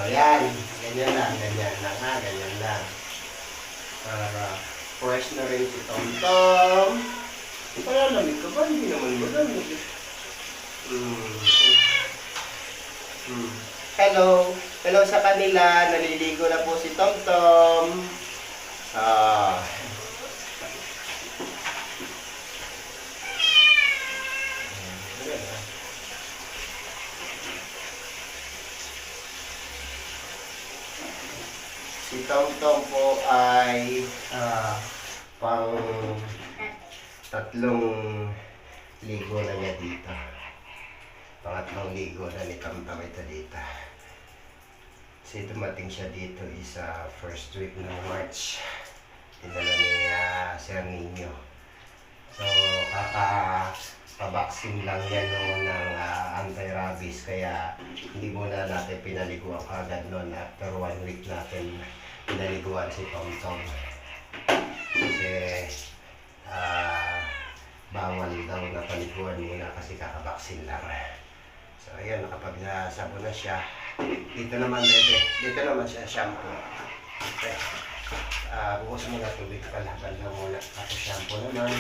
yan. Ganyan lang ha, ganyan lang. Para fresh na rin si Tom Tom. Kaya lamig ka ba? Hindi naman malamig. Hello. Hello sa kanila. Naliligo na po si Tom Tom. Si Tom Tom po ay pang 3 ligo na niya dito. Pangatlong ligo na ni Tom Tom ito dito. Kasi dumating siya dito is first week ng March. Dinala ni Sir Nino. So, kaka-vaccine lang yan noon ng anti-rabies. Kaya hindi muna natin pinaliguan kagad noon. After 1 week natin pinaliguan si Tom Tom. Kasi bawal daw na paliguan muna kasi kaka-vaccine lang. So, ayan, nakapag-sabo na siya. Dito naman, dito naman siya shampoo. Okay. Bukas muna tubig, kalaban na muna. Tapos shampoo naman.